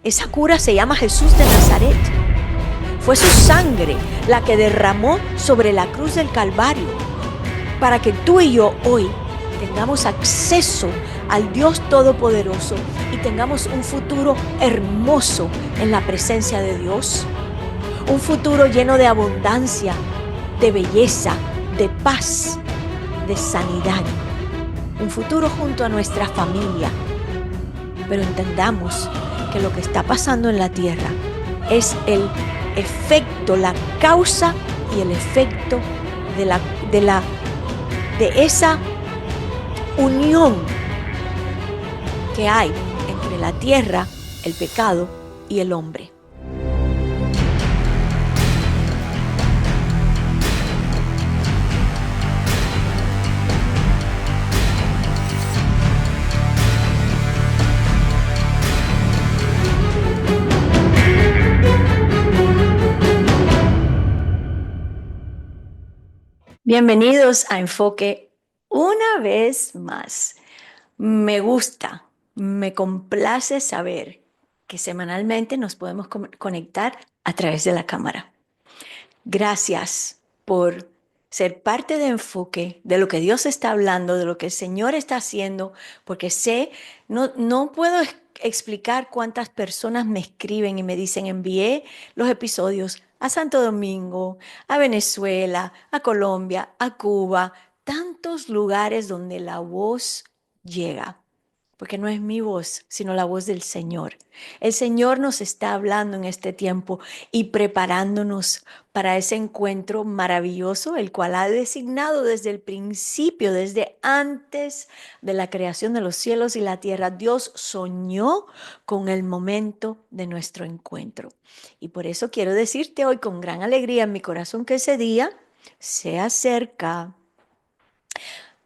Esa cura se llama Jesús de Nazaret. Fue su sangre la que derramó sobre la cruz del Calvario para que tú y yo hoy tengamos acceso al Dios Todopoderoso y tengamos un futuro hermoso en la presencia de Dios. Un futuro lleno de abundancia, de belleza, de paz, de sanidad. Un futuro junto a nuestra familia. Pero entendamos que lo que está pasando en la tierra es el efecto, la causa y el efecto de esa unión que hay entre la tierra, el pecado y el hombre. Bienvenidos a Enfoque una vez más. Me gusta, me complace saber que semanalmente nos podemos conectar a través de la cámara. Gracias por ser parte de Enfoque, de lo que Dios está hablando, de lo que el Señor está haciendo, porque no puedo explicar cuántas personas me escriben y me dicen, envié los episodios a Santo Domingo, a Venezuela, a Colombia, a Cuba, tantos lugares donde la voz llega. Porque no es mi voz, sino la voz del Señor. El Señor nos está hablando en este tiempo y preparándonos para ese encuentro maravilloso, el cual ha designado desde el principio, desde antes de la creación de los cielos y la tierra. Dios soñó con el momento de nuestro encuentro. Y por eso quiero decirte hoy con gran alegría en mi corazón que ese día se acerca.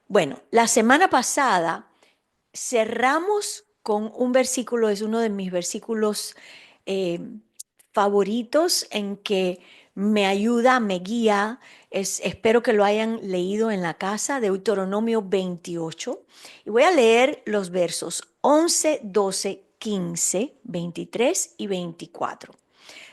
Bueno, la semana pasada cerramos con un versículo, es uno de mis versículos favoritos en que me ayuda, me guía. Espero que lo hayan leído en la casa, Deuteronomio 28. Y voy a leer los versos 11, 12, 15, 23 y 24.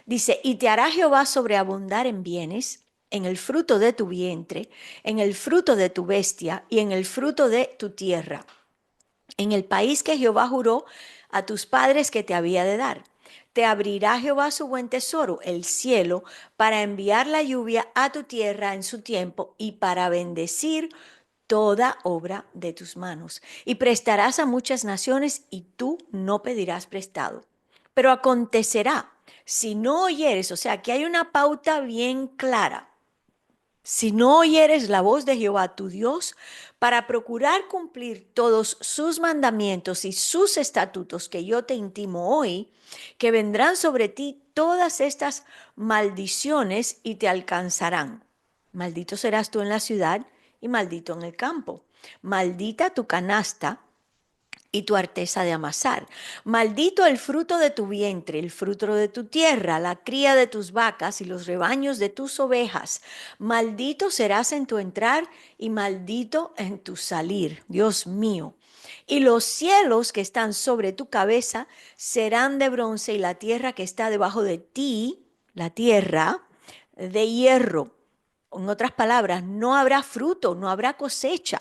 Dice, y te hará Jehová sobreabundar en bienes, en el fruto de tu vientre, en el fruto de tu bestia y en el fruto de tu tierra, en el país que Jehová juró a tus padres que te había de dar. Te abrirá Jehová su buen tesoro, el cielo, para enviar la lluvia a tu tierra en su tiempo y para bendecir toda obra de tus manos. Y prestarás a muchas naciones y tú no pedirás prestado. Pero acontecerá, si no oyeres, o sea, que hay una pauta bien clara. Si no oyeres la voz de Jehová tu Dios, para procurar cumplir todos sus mandamientos y sus estatutos que yo te intimo hoy, que vendrán sobre ti todas estas maldiciones y te alcanzarán. Maldito serás tú en la ciudad y maldito en el campo. Maldita tu canasta y tu arteza de amasar. Maldito el fruto de tu vientre, el fruto de tu tierra, la cría de tus vacas y los rebaños de tus ovejas. Maldito serás en tu entrar y maldito en tu salir, Dios mío. Y los cielos que están sobre tu cabeza serán de bronce y la tierra que está debajo de ti, la tierra, de hierro. En otras palabras, no habrá fruto, no habrá cosecha.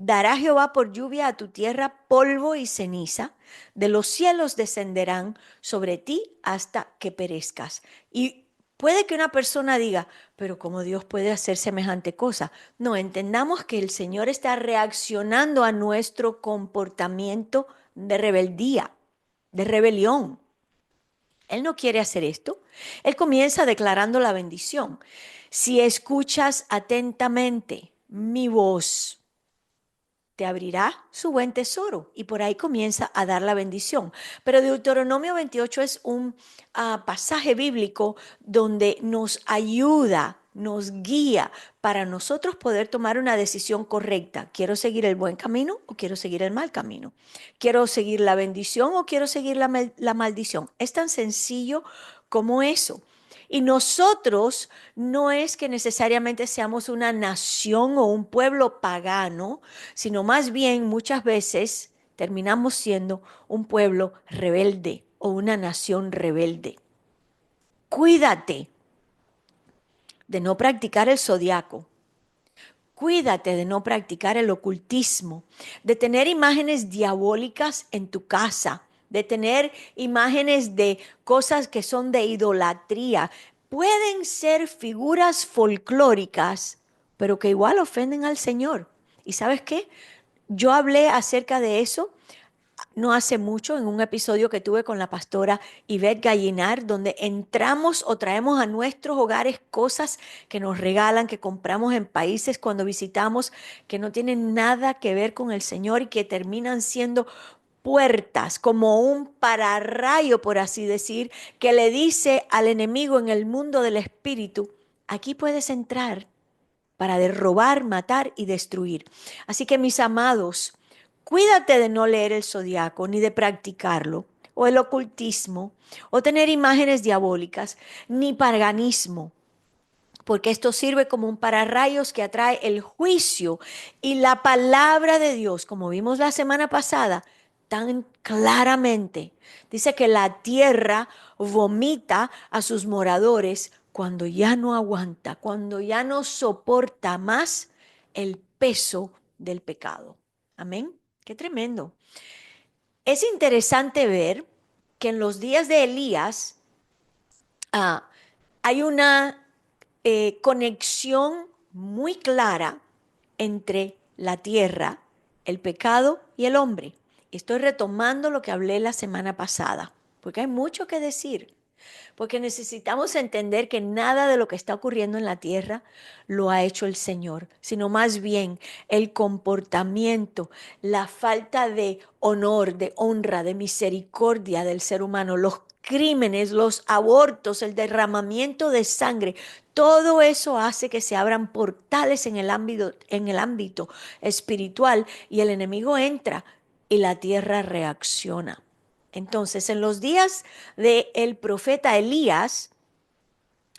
Dará Jehová por lluvia a tu tierra polvo y ceniza, de los cielos descenderán sobre ti hasta que perezcas. Y puede que una persona diga, pero ¿cómo Dios puede hacer semejante cosa? No, entendamos que el Señor está reaccionando a nuestro comportamiento de rebeldía, de rebelión. Él no quiere hacer esto. Él comienza declarando la bendición. Si escuchas atentamente mi voz, te abrirá su buen tesoro, y por ahí comienza a dar la bendición. Pero Deuteronomio 28 es un pasaje bíblico donde nos ayuda, nos guía para nosotros poder tomar una decisión correcta. ¿Quiero seguir el buen camino o quiero seguir el mal camino? ¿Quiero seguir la bendición o quiero seguir la maldición? Es tan sencillo como eso. Y nosotros no es que necesariamente seamos una nación o un pueblo pagano, sino más bien muchas veces terminamos siendo un pueblo rebelde, o una nación rebelde. Cuídate de no practicar el zodiaco. Cuídate de no practicar el ocultismo, de tener imágenes diabólicas en tu casa, de tener imágenes de cosas que son de idolatría. Pueden ser figuras folclóricas, pero que igual ofenden al Señor. ¿Y sabes qué? Yo hablé acerca de eso no hace mucho en un episodio que tuve con la pastora Ivette Gallinar, donde entramos o traemos a nuestros hogares cosas que nos regalan, que compramos en países cuando visitamos, que no tienen nada que ver con el Señor y que terminan siendo puertas, como un pararrayo, por así decir, que le dice al enemigo en el mundo del espíritu, aquí puedes entrar para robar, matar y destruir. Así que mis amados, cuídate de no leer el zodiaco ni de practicarlo, o el ocultismo, o tener imágenes diabólicas, ni paganismo, porque esto sirve como un pararrayos que atrae el juicio y la palabra de Dios, como vimos la semana pasada, tan claramente. Dice que la tierra vomita a sus moradores cuando ya no aguanta, cuando ya no soporta más el peso del pecado. Amén. Qué tremendo. Es interesante ver que en los días de Elías ah, hay una conexión muy clara entre la tierra, el pecado y el hombre. Estoy retomando lo que hablé la semana pasada, porque hay mucho que decir, porque necesitamos entender que nada de lo que está ocurriendo en la tierra lo ha hecho el Señor, sino más bien el comportamiento, la falta de honor, de honra, de misericordia del ser humano, los crímenes, los abortos, el derramamiento de sangre, todo eso hace que se abran portales en el ámbito espiritual y el enemigo entra y la tierra reacciona. Entonces, en los días del profeta Elías,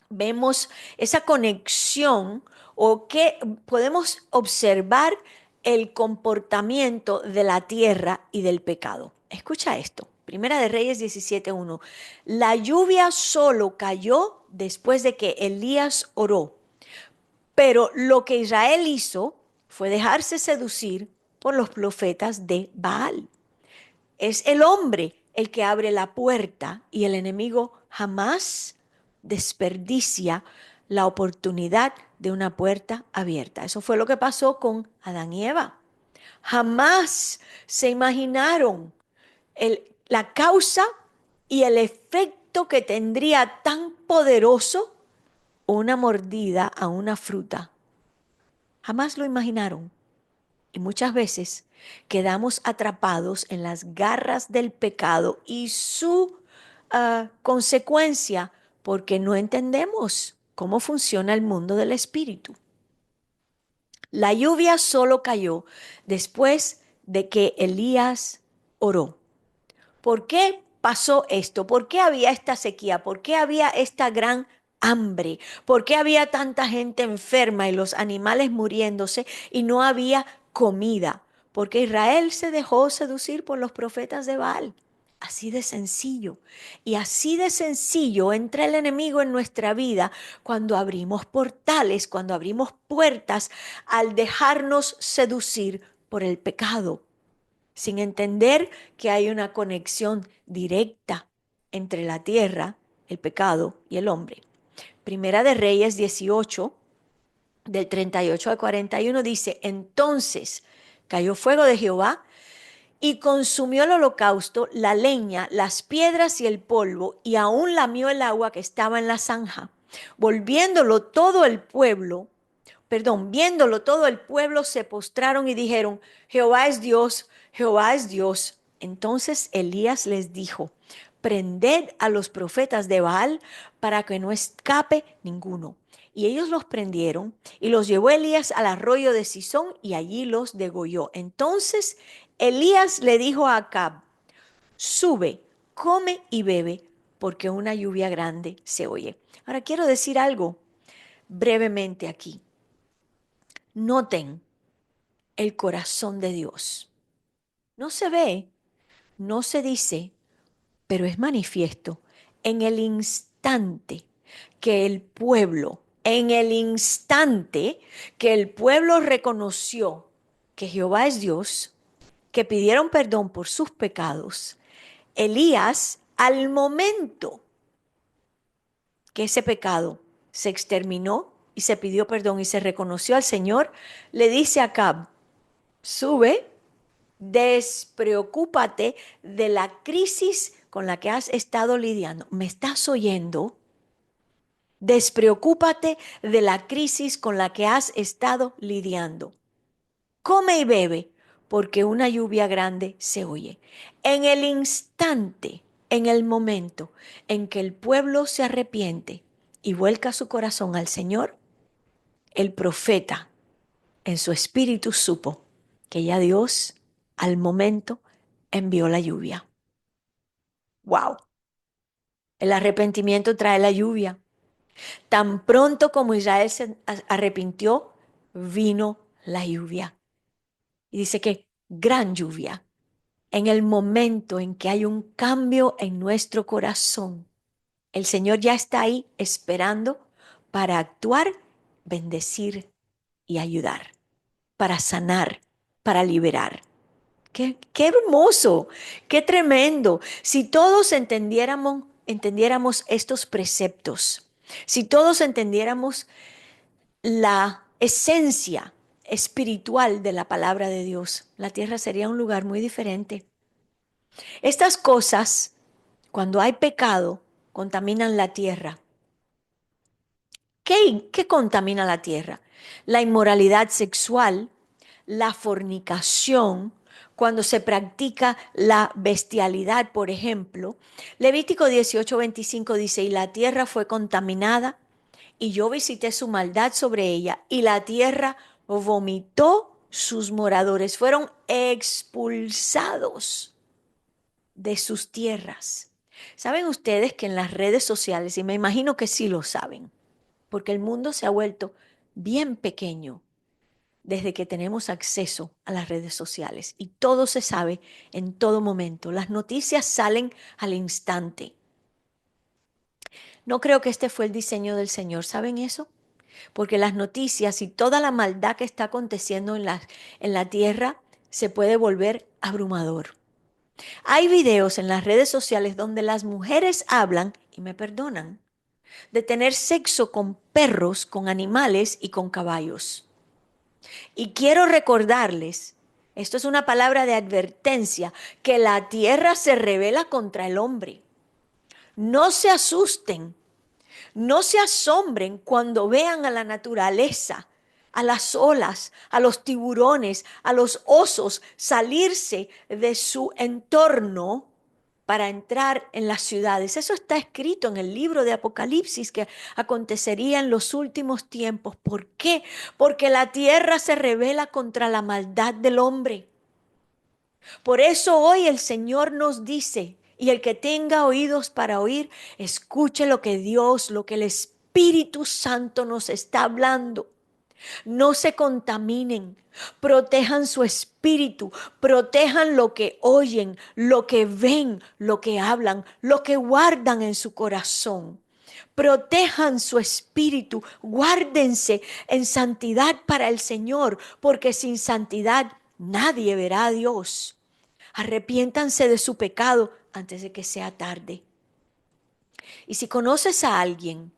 vemos esa conexión o que podemos observar el comportamiento de la tierra y del pecado. Escucha esto. Primera de Reyes 17:1. La lluvia solo cayó después de que Elías oró, pero lo que Israel hizo fue dejarse seducir por los profetas de Baal. Es el hombre el que abre la puerta y el enemigo jamás desperdicia la oportunidad de una puerta abierta. Eso fue lo que pasó con Adán y Eva. Jamás se imaginaron la causa y el efecto que tendría tan poderoso una mordida a una fruta. Jamás lo imaginaron. Y muchas veces quedamos atrapados en las garras del pecado y su consecuencia porque no entendemos cómo funciona el mundo del espíritu. La lluvia solo cayó después de que Elías oró. ¿Por qué pasó esto? ¿Por qué había esta sequía? ¿Por qué había esta gran hambre? ¿Por qué había tanta gente enferma y los animales muriéndose y no había comida? Porque Israel se dejó seducir por los profetas de Baal. Así de sencillo. Y así de sencillo entra el enemigo en nuestra vida cuando abrimos portales, cuando abrimos puertas al dejarnos seducir por el pecado, sin entender que hay una conexión directa entre la tierra, el pecado y el hombre. Primera de Reyes 18, del 38 al 41 dice, entonces cayó fuego de Jehová y consumió el holocausto, la leña, las piedras y el polvo, y aún lamió el agua que estaba en la zanja. Volviéndolo todo el pueblo, viéndolo todo el pueblo se postraron y dijeron, Jehová es Dios, Jehová es Dios. Entonces Elías les dijo, prended a los profetas de Baal para que no escape ninguno. Y ellos los prendieron y los llevó Elías al arroyo de Sison y allí los degolló. Entonces Elías le dijo a Acab, sube, come y bebe, porque una lluvia grande se oye. Ahora quiero decir algo brevemente aquí. Noten el corazón de Dios. No se ve, no se dice, pero es manifiesto en el instante que el pueblo, reconoció que Jehová es Dios, que pidieron perdón por sus pecados. Elías, al momento que ese pecado se exterminó y se pidió perdón y se reconoció al Señor, le dice a Acab: sube, despreocúpate de la crisis con la que has estado lidiando. ¿Me estás oyendo? Despreocúpate de la crisis con la que has estado lidiando. Come y bebe, porque una lluvia grande se oye. En el instante, en el momento en que el pueblo se arrepiente y vuelca su corazón al Señor, el profeta en su espíritu supo que ya Dios al momento envió la lluvia. ¡Wow! El arrepentimiento trae la lluvia. Tan pronto como Israel se arrepintió, vino la lluvia. Y dice que gran lluvia. En el momento en que hay un cambio en nuestro corazón, el Señor ya está ahí esperando para actuar, bendecir y ayudar, para sanar, para liberar. Qué hermoso, qué tremendo. Si todos entendiéramos estos preceptos, si todos entendiéramos la esencia espiritual de la palabra de Dios, la tierra sería un lugar muy diferente. Estas cosas, cuando hay pecado, contaminan la tierra. ¿Qué contamina la tierra? La inmoralidad sexual, la fornicación, cuando se practica la bestialidad, por ejemplo. Levítico 18:25 dice: y la tierra fue contaminada, y yo visité su maldad sobre ella, y la tierra vomitó sus moradores, fueron expulsados de sus tierras. ¿Saben ustedes que en las redes sociales, y me imagino que sí lo saben, porque el mundo se ha vuelto bien pequeño desde que tenemos acceso a las redes sociales y todo se sabe en todo momento? Las noticias salen al instante. No creo que este fue el diseño del Señor, ¿saben eso? Porque las noticias y toda la maldad que está aconteciendo en la tierra se puede volver abrumador. Hay videos en las redes sociales donde las mujeres hablan, y me perdonan, de tener sexo con perros, con animales y con caballos. Y quiero recordarles, esto es una palabra de advertencia, que la tierra se rebela contra el hombre. No se asusten, no se asombren cuando vean a la naturaleza, a las olas, a los tiburones, a los osos salirse de su entorno para entrar en las ciudades. Eso está escrito en el libro de Apocalipsis, que acontecería en los últimos tiempos. ¿Por qué? Porque la tierra se rebela contra la maldad del hombre. Por eso hoy el Señor nos dice: y el que tenga oídos para oír, escuche lo que Dios, lo que el Espíritu Santo nos está hablando. No se contaminen, protejan su espíritu, protejan lo que oyen, lo que ven, lo que hablan, lo que guardan en su corazón. Protejan su espíritu, guárdense en santidad para el Señor, porque sin santidad nadie verá a Dios. Arrepiéntanse de su pecado antes de que sea tarde. Y si conoces a alguien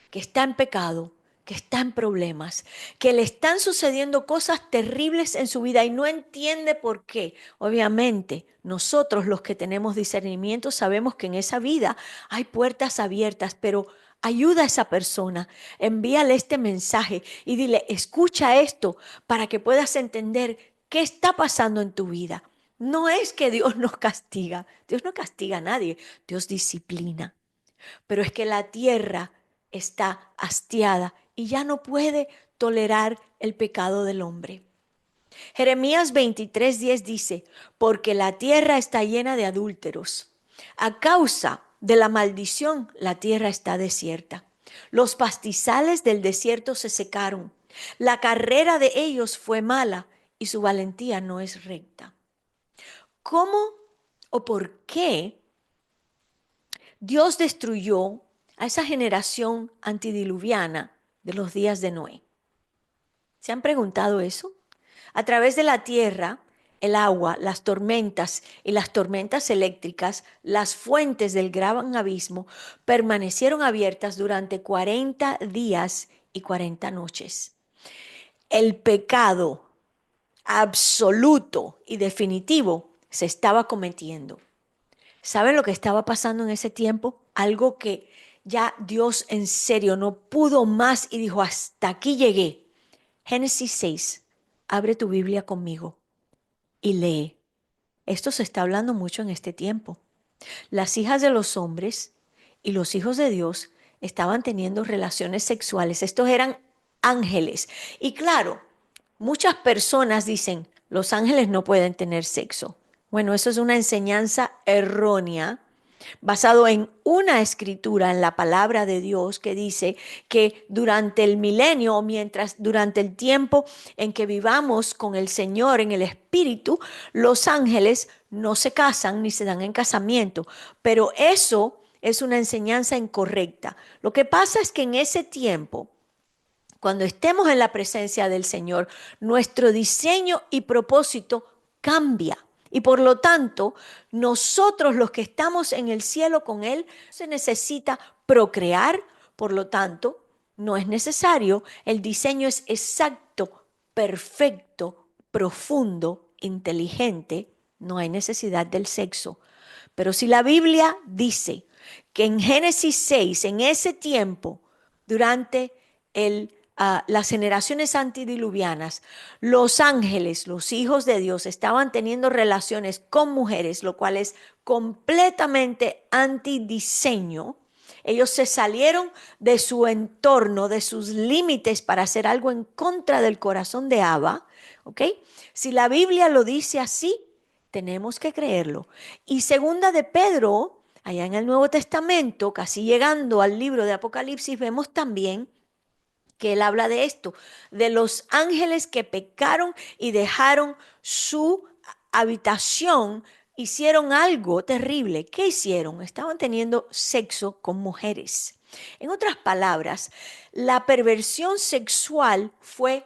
que está en pecado, que está en problemas, que le están sucediendo cosas terribles en su vida y no entiende por qué, obviamente nosotros los que tenemos discernimiento sabemos que en esa vida hay puertas abiertas, pero ayuda a esa persona, envíale este mensaje y dile: escucha esto para que puedas entender qué está pasando en tu vida. No es que Dios nos castiga, Dios no castiga a nadie, Dios disciplina. Pero es que la tierra está hastiada y ya no puede tolerar el pecado del hombre. Jeremías 23:10 dice: porque la tierra está llena de adúlteros. A causa de la maldición, la tierra está desierta. Los pastizales del desierto se secaron. La carrera de ellos fue mala y su valentía no es recta. ¿Cómo o por qué Dios destruyó a esa generación antidiluviana de los días de Noé. ¿Se han preguntado eso? A través de la tierra, el agua, las tormentas y las tormentas eléctricas, las fuentes del gran abismo permanecieron abiertas durante 40 días y 40 noches. El pecado absoluto y definitivo se estaba cometiendo. ¿Saben lo que estaba pasando en ese tiempo? Algo que ya Dios en serio no pudo más y dijo, hasta aquí llegué. Génesis 6, abre tu Biblia conmigo y lee. Esto se está hablando mucho en este tiempo. Las hijas de los hombres y los hijos de Dios estaban teniendo relaciones sexuales. Estos eran ángeles. Y claro, muchas personas dicen, los ángeles no pueden tener sexo. Bueno, eso es una enseñanza errónea basado en una escritura en la palabra de Dios que dice que durante el milenio o mientras durante el tiempo en que vivamos con el Señor en el Espíritu, los ángeles no se casan ni se dan en casamiento, pero eso es una enseñanza incorrecta. Lo que pasa es que en ese tiempo, cuando estemos en la presencia del Señor, nuestro diseño y propósito cambia. Y por lo tanto, nosotros los que estamos en el cielo con Él, se necesita procrear, por lo tanto, no es necesario. El diseño es exacto, perfecto, profundo, inteligente. No hay necesidad del sexo. Pero si la Biblia dice que en Génesis 6, en ese tiempo, durante las generaciones antidiluvianas, los ángeles, los hijos de Dios, estaban teniendo relaciones con mujeres, lo cual es completamente antidiseño. Ellos se salieron de su entorno, de sus límites para hacer algo en contra del corazón de Abba, ¿ok? Si la Biblia lo dice así, tenemos que creerlo. Y segunda de Pedro, allá en el Nuevo Testamento, casi llegando al libro de Apocalipsis, vemos también que él habla de esto, de los ángeles que pecaron y dejaron su habitación, hicieron algo terrible. ¿Qué hicieron? Estaban teniendo sexo con mujeres. En otras palabras, la perversión sexual fue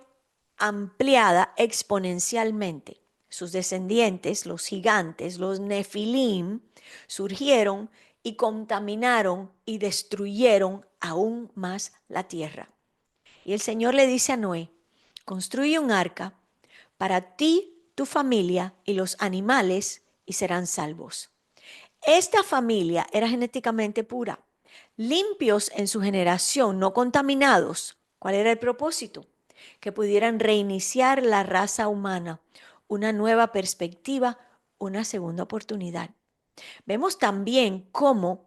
ampliada exponencialmente. Sus descendientes, los gigantes, los nefilim, surgieron y contaminaron y destruyeron aún más la tierra. Y el Señor le dice a Noé, construye un arca para ti, tu familia y los animales y serán salvos. Esta familia era genéticamente pura, limpios en su generación, no contaminados. ¿Cuál era el propósito? Que pudieran reiniciar la raza humana, una nueva perspectiva, una segunda oportunidad. Vemos también cómo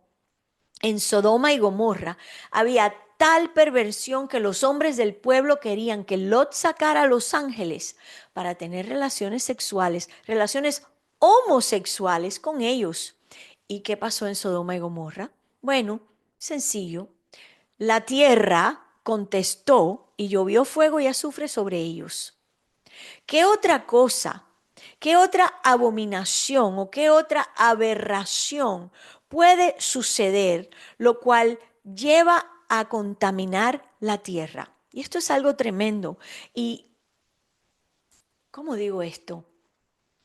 en Sodoma y Gomorra había tal perversión que los hombres del pueblo querían que Lot sacara a los ángeles para tener relaciones sexuales, relaciones homosexuales con ellos. ¿Y qué pasó en Sodoma y Gomorra? Bueno, sencillo. La tierra contestó y llovió fuego y azufre sobre ellos. ¿Qué otra cosa? ¿Qué otra abominación o qué otra aberración puede suceder, lo cual lleva a contaminar la tierra? Y esto es algo tremendo. Y, ¿cómo digo esto?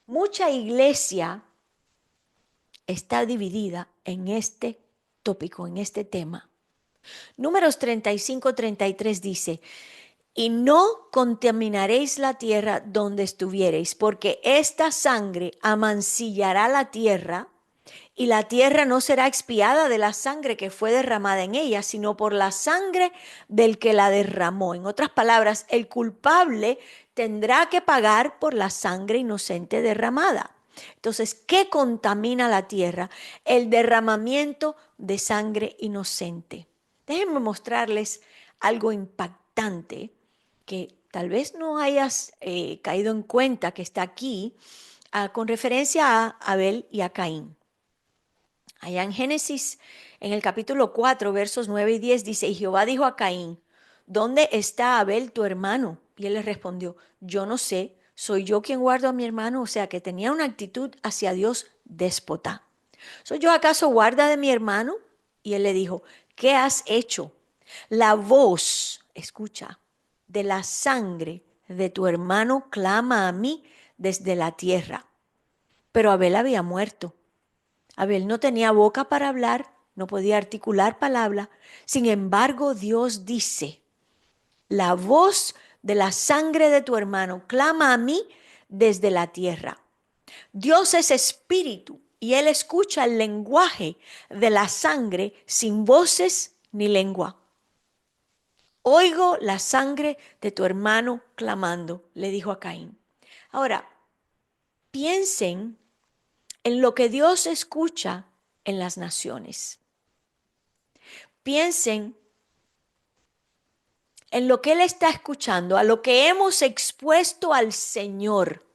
Mucha iglesia está dividida en este tópico, en este tema. Números 35-33 dice, y no contaminaréis la tierra donde estuviereis, porque esta sangre amancillará la tierra, y la tierra no será expiada de la sangre que fue derramada en ella, sino por la sangre del que la derramó. En otras palabras, el culpable tendrá que pagar por la sangre inocente derramada. Entonces, ¿qué contamina la tierra? El derramamiento de sangre inocente. Déjenme mostrarles algo impactante que tal vez no hayas caído en cuenta que está aquí con referencia a Abel y a Caín. Allá en Génesis, en el capítulo 4, versos 9 y 10, dice, y Jehová dijo a Caín, ¿dónde está Abel tu hermano? Y él le respondió, yo no sé, soy yo quien guardo a mi hermano. O sea, que tenía una actitud hacia Dios déspota. ¿Soy yo acaso guarda de mi hermano? Y él le dijo, ¿qué has hecho? La voz, escucha, de la sangre de tu hermano clama a mí desde la tierra. Pero Abel había muerto. Abel no tenía boca para hablar, no podía articular palabra. Sin embargo, Dios dice, la voz de la sangre de tu hermano clama a mí desde la tierra. Dios es espíritu y Él escucha el lenguaje de la sangre sin voces ni lengua. Oigo la sangre de tu hermano clamando, le dijo a Caín. Ahora, piensen en lo que Dios escucha en las naciones. Piensen en lo que Él está escuchando, a lo que hemos expuesto al Señor,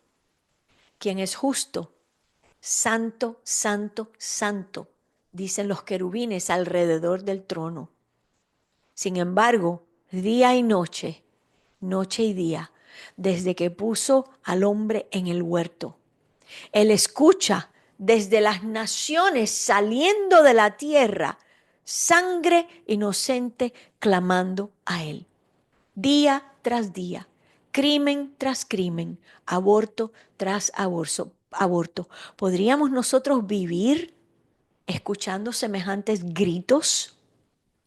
quien es justo, santo, santo, santo, dicen los querubines alrededor del trono. Sin embargo, día y noche, noche y día, desde que puso al hombre en el huerto, Él escucha desde las naciones saliendo de la tierra, sangre inocente clamando a Él. Día tras día, crimen tras crimen, aborto tras aborto. ¿Podríamos nosotros vivir escuchando semejantes gritos,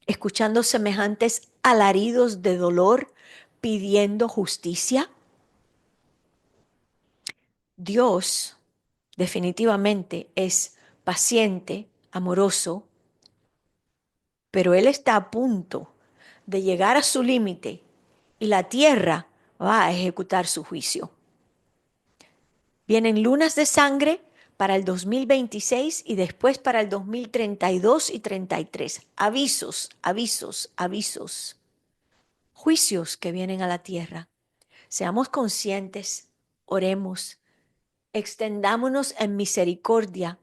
escuchando semejantes alaridos de dolor, pidiendo justicia? Dios definitivamente es paciente, amoroso, pero Él está a punto de llegar a su límite y la tierra va a ejecutar su juicio. Vienen lunas de sangre para el 2026 y después para el 2032 y 33. Avisos, avisos, avisos. Juicios que vienen a la tierra. Seamos conscientes, oremos, extendámonos en misericordia,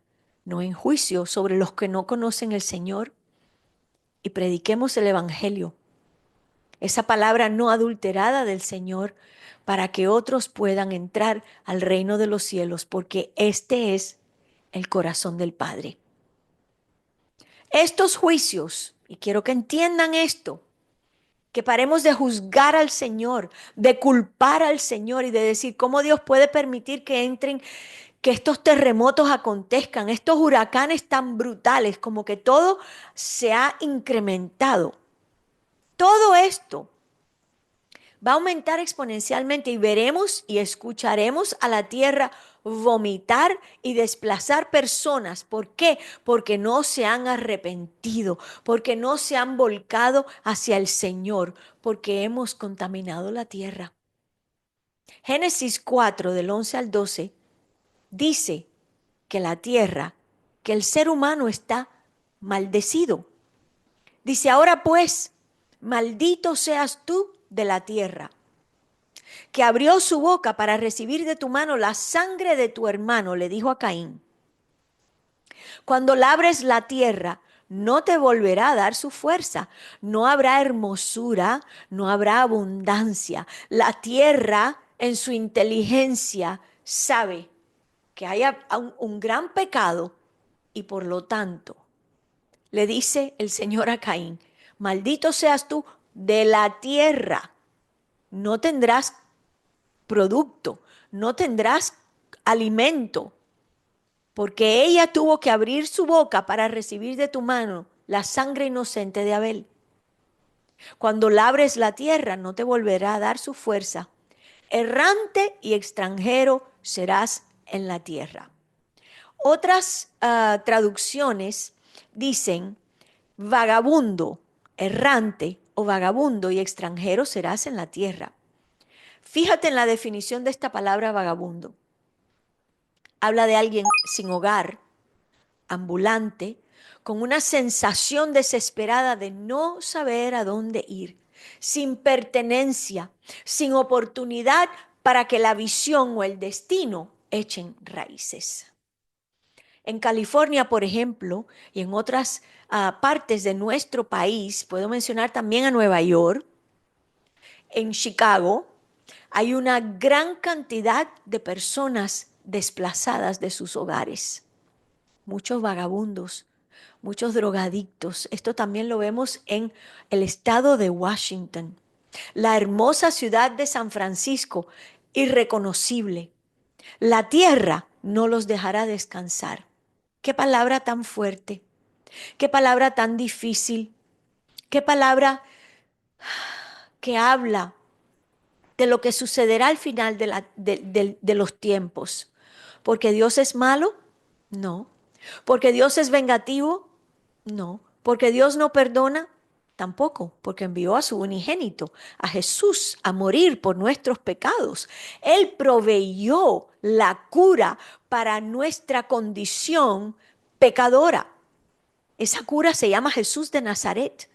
no en juicio sobre los que no conocen el Señor, y prediquemos el Evangelio, esa palabra no adulterada del Señor, para que otros puedan entrar al reino de los cielos, porque este es el corazón del Padre. Estos juicios, y quiero que entiendan esto, que paremos de juzgar al Señor, de culpar al Señor y de decir cómo Dios puede permitir que entren, que estos terremotos acontezcan, estos huracanes tan brutales, como que todo se ha incrementado. Todo esto va a aumentar exponencialmente y veremos y escucharemos a la tierra vomitar y desplazar personas. ¿Por qué? Porque no se han arrepentido, porque no se han volcado hacia el Señor, porque hemos contaminado la tierra. Génesis 4, del 11 al 12, dice que la tierra, que el ser humano está maldecido. Dice, ahora pues, maldito seas tú de la tierra, que abrió su boca para recibir de tu mano la sangre de tu hermano, le dijo a Caín. Cuando labres la tierra, no te volverá a dar su fuerza, no habrá hermosura, no habrá abundancia. La tierra en su inteligencia sabe que hay un gran pecado y por lo tanto le dice el Señor a Caín, maldito seas tú de la tierra, no tendrás producto, no tendrás alimento, porque ella tuvo que abrir su boca para recibir de tu mano la sangre inocente de Abel. Cuando labres la tierra, no te volverá a dar su fuerza. Errante y extranjero serás en la tierra. Otras traducciones dicen vagabundo, errante o vagabundo y extranjero serás en la tierra. Fíjate en la definición de esta palabra vagabundo. Habla de alguien sin hogar, ambulante, con una sensación desesperada de no saber a dónde ir, sin pertenencia, sin oportunidad para que la visión o el destino echen raíces. En California, por ejemplo, y en otras partes de nuestro país, puedo mencionar también a Nueva York, en Chicago, hay una gran cantidad de personas desplazadas de sus hogares, muchos vagabundos, muchos drogadictos. Esto también lo vemos en el estado de Washington. La hermosa ciudad de San Francisco, irreconocible. La tierra no los dejará descansar. Qué palabra tan fuerte, qué palabra tan difícil, qué palabra que habla de lo que sucederá al final de los tiempos. ¿Porque Dios es malo? No. ¿Porque Dios es vengativo? No. ¿Porque Dios no perdona? Tampoco, porque envió a su unigénito, a Jesús, a morir por nuestros pecados. Él proveyó la cura para nuestra condición pecadora. Esa cura se llama Jesús de Nazaret.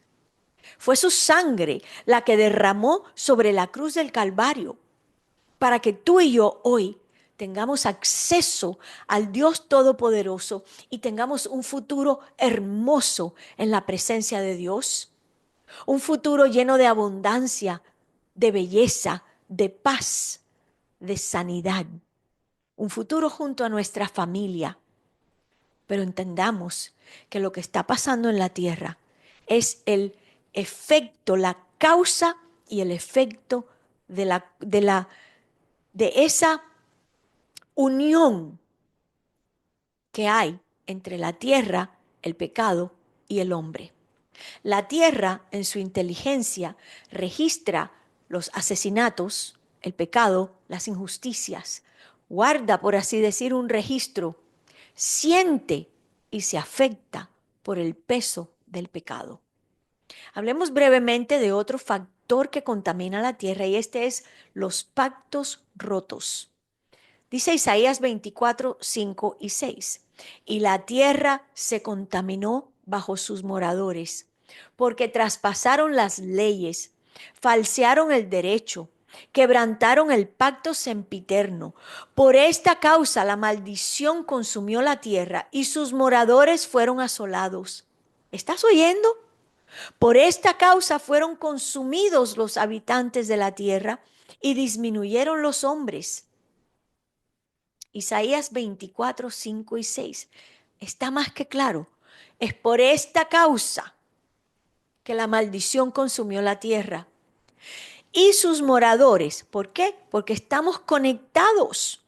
Fue su sangre la que derramó sobre la cruz del Calvario para que tú y yo hoy tengamos acceso al Dios Todopoderoso y tengamos un futuro hermoso en la presencia de Dios. Un futuro lleno de abundancia, de belleza, de paz, de sanidad. Un futuro junto a nuestra familia. Pero entendamos que lo que está pasando en la tierra es el efecto, la causa y el efecto de esa unión que hay entre la tierra, el pecado y el hombre. La tierra, en su inteligencia, registra los asesinatos, el pecado, las injusticias, guarda, por así decir, un registro, siente y se afecta por el peso del pecado. Hablemos brevemente de otro factor que contamina la tierra y este es los pactos rotos. Dice Isaías 24, 5 y 6. Y la tierra se contaminó bajo sus moradores, porque traspasaron las leyes, falsearon el derecho, quebrantaron el pacto sempiterno. Por esta causa la maldición consumió la tierra y sus moradores fueron asolados. ¿Estás oyendo? Por esta causa fueron consumidos los habitantes de la tierra y disminuyeron los hombres. Isaías 24, 5 y 6. Está más que claro. Es por esta causa que la maldición consumió la tierra y sus moradores. ¿Por qué? Porque estamos conectados.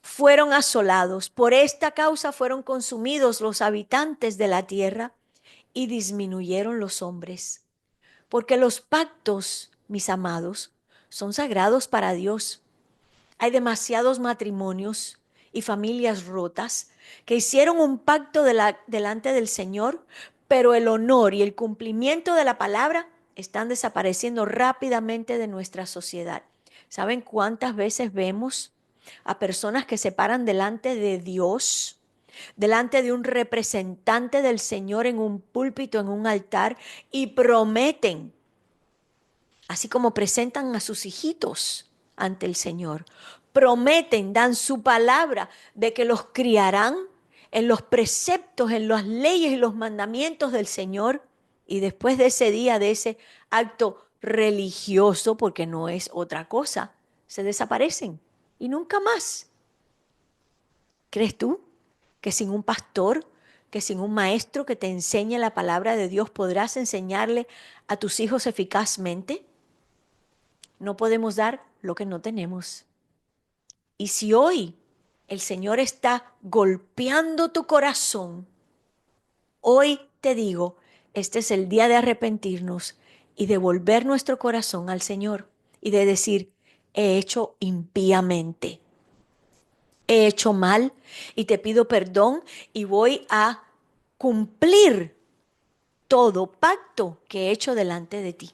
Fueron asolados. Por esta causa fueron consumidos los habitantes de la tierra y disminuyeron los hombres. Porque los pactos, mis amados, son sagrados para Dios. Hay demasiados matrimonios y familias rotas que hicieron un pacto delante del Señor, pero el honor y el cumplimiento de la palabra están desapareciendo rápidamente de nuestra sociedad. ¿Saben cuántas veces vemos a personas que se paran delante de Dios, delante de un representante del Señor en un púlpito, en un altar, y prometen, así como presentan a sus hijitos ante el Señor? Prometen, dan su palabra de que los criarán en los preceptos, en las leyes y los mandamientos del Señor. Y después de ese día, de ese acto religioso, porque no es otra cosa, se desaparecen y nunca más. ¿Crees tú que sin un pastor, que sin un maestro que te enseñe la palabra de Dios podrás enseñarle a tus hijos eficazmente? No podemos dar lo que no tenemos. Y si hoy el Señor está golpeando tu corazón, hoy te digo, este es el día de arrepentirnos y devolver nuestro corazón al Señor y de decir, he hecho impíamente, he hecho mal y te pido perdón y voy a cumplir todo pacto que he hecho delante de ti.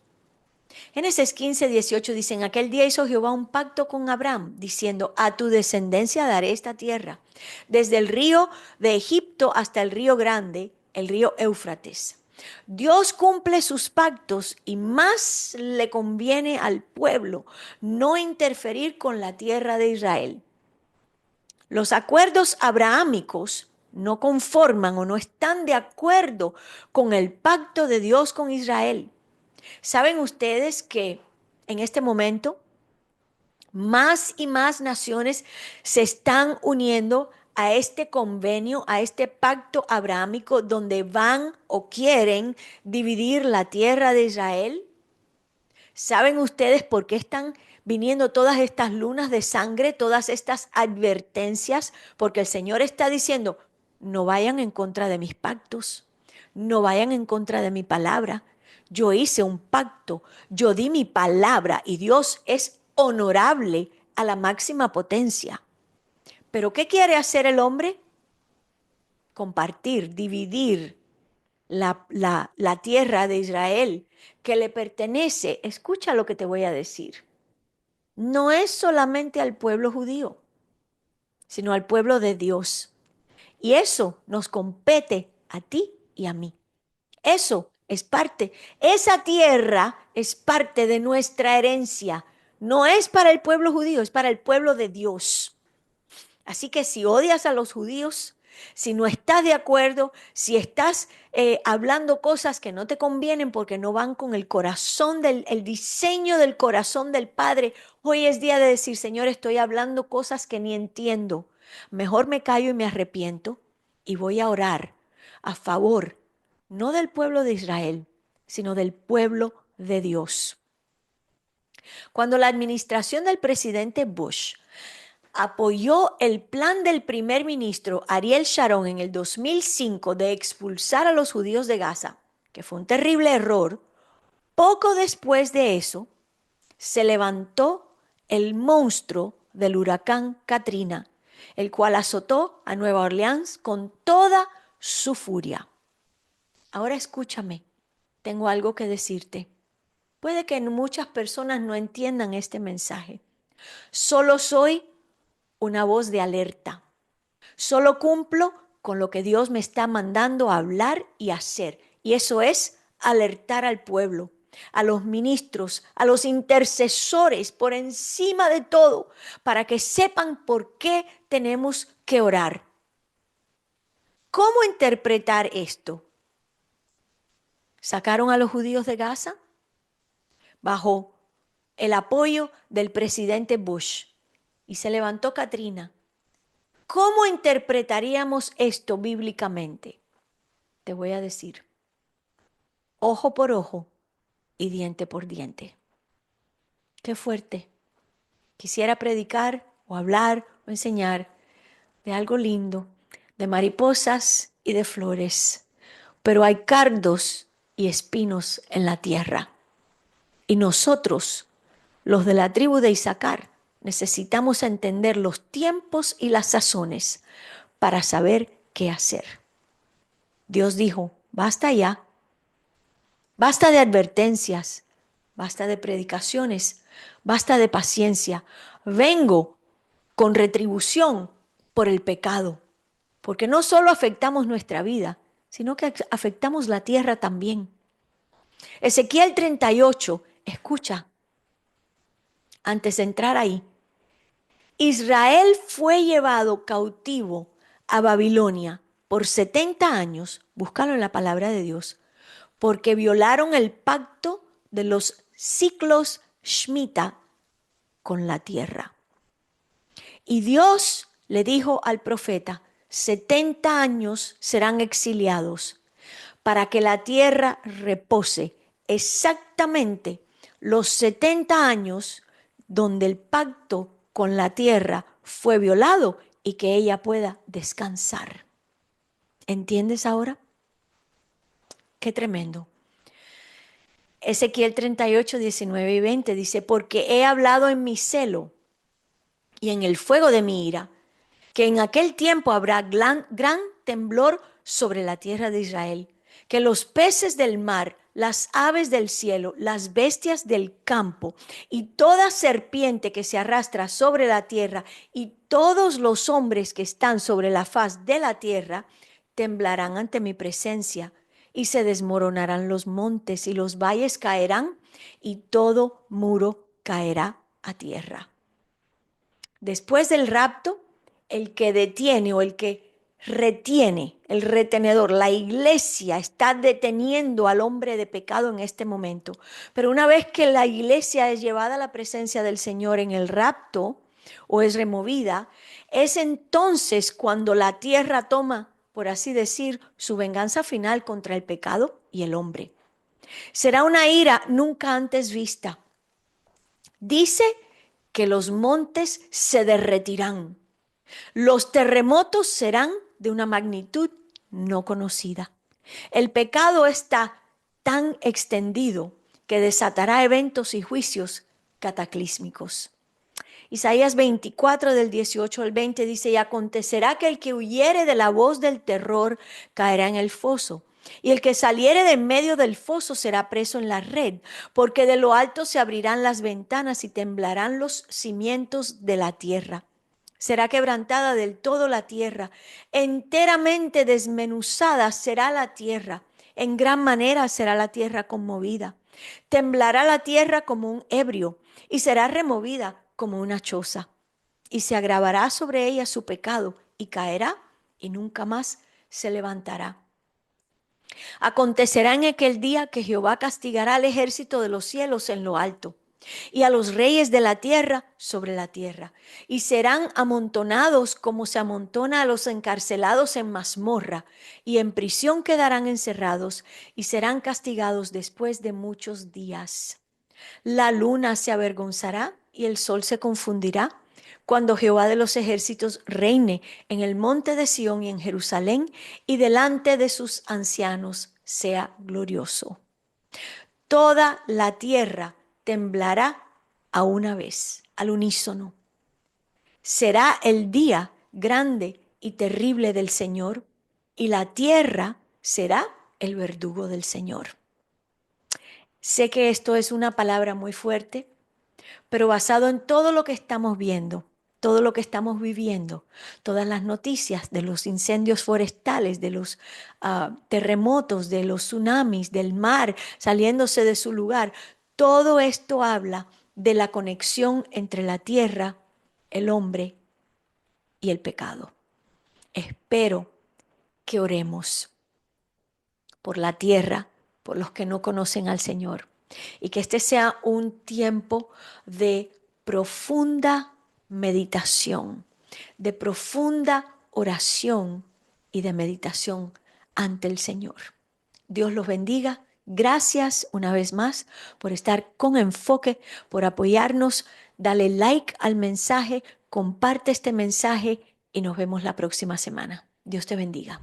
Génesis 15, 18 dice, en aquel día hizo Jehová un pacto con Abraham, diciendo, a tu descendencia daré esta tierra, desde el río de Egipto hasta el río grande, el río Éufrates. Dios cumple sus pactos y más le conviene al pueblo no interferir con la tierra de Israel. Los acuerdos abrahámicos no conforman o no están de acuerdo con el pacto de Dios con Israel. ¿Saben ustedes que en este momento más y más naciones se están uniendo a este convenio, a este pacto abrahámico donde van o quieren dividir la tierra de Israel? ¿Saben ustedes por qué están viniendo todas estas lunas de sangre, todas estas advertencias? Porque el Señor está diciendo, no vayan en contra de mis pactos, no vayan en contra de mi palabra. Yo hice un pacto, yo di mi palabra y Dios es honorable a la máxima potencia. Pero ¿qué quiere hacer el hombre? Compartir, dividir la tierra de Israel que le pertenece. Escucha lo que te voy a decir. No es solamente al pueblo judío, sino al pueblo de Dios. Y eso nos compete a ti y a mí. Eso es parte. Esa tierra es parte de nuestra herencia. No es para el pueblo judío, es para el pueblo de Dios. Así que si odias a los judíos, si no estás de acuerdo, si estás hablando cosas que no te convienen porque no van con el corazón el diseño del corazón del Padre, hoy es día de decir, Señor, estoy hablando cosas que ni entiendo. Mejor me callo y me arrepiento y voy a orar a favor, no del pueblo de Israel, sino del pueblo de Dios. Cuando la administración del presidente Bush apoyó el plan del primer ministro Ariel Sharon en el 2005 de expulsar a los judíos de Gaza, que fue un terrible error, poco después de eso se levantó el monstruo del huracán Katrina, el cual azotó a Nueva Orleans con toda su furia. Ahora escúchame, tengo algo que decirte. Puede que muchas personas no entiendan este mensaje. Solo soy una voz de alerta. Solo cumplo con lo que Dios me está mandando a hablar y hacer. Y eso es alertar al pueblo, a los ministros, a los intercesores, por encima de todo, para que sepan por qué tenemos que orar. ¿Cómo interpretar esto? ¿Sacaron a los judíos de Gaza? Bajo el apoyo del presidente Bush. Y se levantó Katrina. ¿Cómo interpretaríamos esto bíblicamente? Te voy a decir, ojo por ojo y diente por diente. Qué fuerte. Quisiera predicar o hablar o enseñar de algo lindo, de mariposas y de flores, pero hay cardos y espinos en la tierra. Y nosotros, los de la tribu de Isaacar, necesitamos entender los tiempos y las sazones para saber qué hacer. Dios dijo, basta ya, basta de advertencias, basta de predicaciones, basta de paciencia. Vengo con retribución por el pecado, porque no solo afectamos nuestra vida, sino que afectamos la tierra también. Ezequiel 38, escucha, antes de entrar ahí, Israel fue llevado cautivo a Babilonia por 70 años, búscalo en la palabra de Dios, porque violaron el pacto de los ciclos Shemitah con la tierra. Y Dios le dijo al profeta, 70 años serán exiliados para que la tierra repose exactamente los 70 años donde el pacto con la tierra fue violado y que ella pueda descansar. ¿Entiendes ahora? Qué tremendo. Ezequiel 38, 19 y 20 dice, porque he hablado en mi celo y en el fuego de mi ira, que en aquel tiempo habrá gran temblor sobre la tierra de Israel, que los peces del mar, las aves del cielo, las bestias del campo y toda serpiente que se arrastra sobre la tierra y todos los hombres que están sobre la faz de la tierra temblarán ante mi presencia y se desmoronarán los montes y los valles caerán y todo muro caerá a tierra. Después del rapto, el que detiene o el que retiene, el retenedor, la iglesia está deteniendo al hombre de pecado en este momento. Pero una vez que la iglesia es llevada a la presencia del Señor en el rapto, o es removida, es entonces cuando la tierra toma, por así decir, su venganza final contra el pecado y el hombre. Será una ira nunca antes vista. Dice que los montes se derretirán. Los terremotos serán de una magnitud no conocida. El pecado está tan extendido que desatará eventos y juicios cataclísmicos. Isaías 24 del 18 al 20 dice, y acontecerá que el que huyere de la voz del terror caerá en el foso, y el que saliere de en medio del foso será preso en la red, porque de lo alto se abrirán las ventanas y temblarán los cimientos de la tierra. Será quebrantada del todo la tierra, enteramente desmenuzada será la tierra, en gran manera será la tierra conmovida. Temblará la tierra como un ebrio y será removida como una choza. Y se agravará sobre ella su pecado y caerá y nunca más se levantará. Acontecerá en aquel día que Jehová castigará al ejército de los cielos en lo alto y a los reyes de la tierra sobre la tierra, y serán amontonados como se amontona a los encarcelados en mazmorra, y en prisión quedarán encerrados y serán castigados después de muchos días. La luna se avergonzará y el sol se confundirá cuando Jehová de los ejércitos reine en el monte de Sión y en Jerusalén, y delante de sus ancianos sea glorioso. Toda la tierra temblará a una vez, al unísono. Será el día grande y terrible del Señor, y la tierra será el verdugo del Señor. Sé que esto es una palabra muy fuerte, pero basado en todo lo que estamos viendo, todo lo que estamos viviendo, todas las noticias de los incendios forestales, de los terremotos, de los tsunamis, del mar saliéndose de su lugar, todo esto habla de la conexión entre la tierra, el hombre y el pecado. Espero que oremos por la tierra, por los que no conocen al Señor, y que este sea un tiempo de profunda meditación, de profunda oración y de meditación ante el Señor. Dios los bendiga. Gracias una vez más por estar con enfoque, por apoyarnos. Dale like al mensaje, comparte este mensaje y nos vemos la próxima semana. Dios te bendiga.